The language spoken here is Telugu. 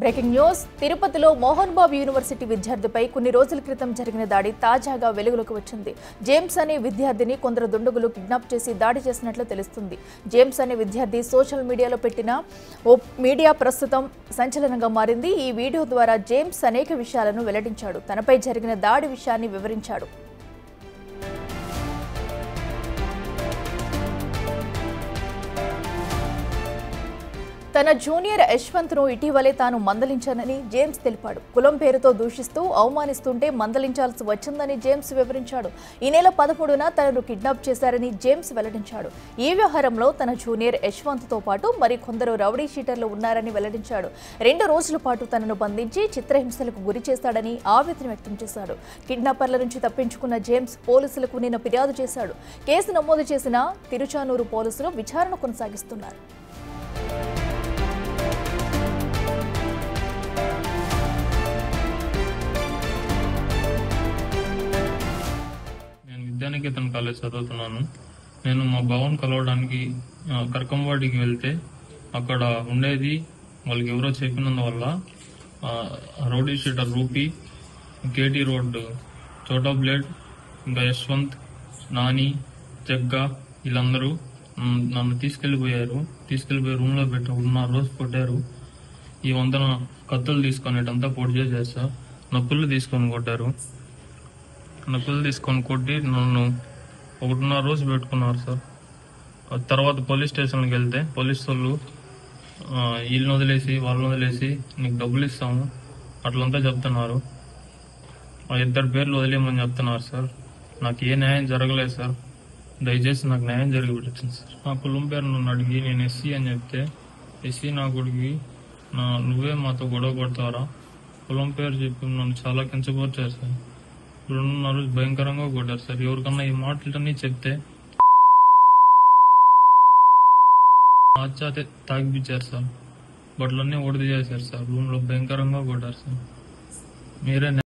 బ్రేకింగ్ న్యూస్ తిరుపతిలో మోహన్ బాబు యూనివర్సిటీ విద్యార్థిపై కొన్ని రోజుల క్రితం జరిగిన దాడి తాజాగా వెలుగులోకి వచ్చింది. జేమ్స్ అనే విద్యార్థిని కొందరు దుండగులు కిడ్నాప్ చేసి దాడి చేసినట్లు తెలుస్తుంది. జేమ్స్ అనే విద్యార్థి సోషల్ మీడియాలో పెట్టిన ఓ మీడియా ప్రస్తుతం సంచలనంగా మారింది. ఈ వీడియో ద్వారా జేమ్స్ అనేక విషయాలను వెల్లడించాడు. తనపై జరిగిన దాడి విషయాన్ని వివరించాడు. తన జూనియర్ యశ్వంత్ను ఇటీవలే తాను మందలించానని జేమ్స్ తెలిపాడు. కులం పేరుతో దూషిస్తూ అవమానిస్తుంటే మందలించాల్సి వచ్చిందని జేమ్స్ వివరించాడు. ఈ నెల 13న తనను కిడ్నాప్ చేశారని జేమ్స్ వెల్లడించాడు. ఈ వ్యవహారంలో తన జూనియర్ యశ్వంత్తో పాటు మరికొందరు రౌడీ షీటర్లు ఉన్నారని వెల్లడించాడు. 2 రోజుల పాటు తనను బంధించి చిత్రహింసలకు గురి చేశాడని ఆవేదన వ్యక్తం చేశాడు. కిడ్నాపర్ల నుంచి తప్పించుకున్న జేమ్స్ పోలీసులకు నిన్న ఫిర్యాదు చేశాడు. కేసు నమోదు చేసిన తిరుచానూరు పోలీసులు విచారణ కొనసాగిస్తున్నారు. విద్యానికేతన్ కాలేజ్ చదువుతున్నాను. నేను మా బావన్ కలవడానికి కర్కంవాడికి వెళ్తే అక్కడ ఉండేది వాళ్ళకి ఎవరో చెప్పినందువల్ల రౌడీ షీటర్ రూపీ, కేటీ రోడ్ చోటా బ్లేడ్, ఇంకా యశ్వంత్, నాని, జగ్గా వీళ్ళందరూ నన్ను తీసుకెళ్లిపోయి రూమ్లో పెట్టి 1.5 రోజు కొట్టారు. ఈ వంతన కత్తులు తీసుకునేటంతా పొడి చేసేస్తా నొప్పులు తీసుకొని కొట్టారు. నొప్పులు తీసుకొని కొట్టి నన్ను 1.5 రోజు పెట్టుకున్నారు సార్. తర్వాత పోలీస్ స్టేషన్కి వెళ్తే పోలీసు వాళ్ళు వీళ్ళని వదిలేసి వాళ్ళని వదిలేసి నీకు డబ్బులు ఇస్తాము అట్లంతా చెప్తున్నారు. 2 పేర్లు వదిలేయమని చెప్తున్నారు సార్. నాకు ఏ న్యాయం జరగలేదు సార్. దయచేసి నాకు న్యాయం జరిగిపెట్టండి సార్. నా కులం పేరు నన్ను అడిగి నేను ఎస్సీ అని చెప్తే ఎస్సీ నా కొడుకు నువ్వే మాతో గొడవ పడతారా కులం పేరు చెప్పి నన్ను చాలా కించపరిచారు సార్. 2.5 రోజు భయంకరంగా కొట్టారు సార్. ఎవరికన్నా ఈ మాటలన్నీ చెప్తే అచ్చాతే తాగిపించారు సార్. బట్టలన్నీ ఒడిది చేశారు సార్. రూమ్ లో భయంకరంగా కొట్టారు సార్. మీరే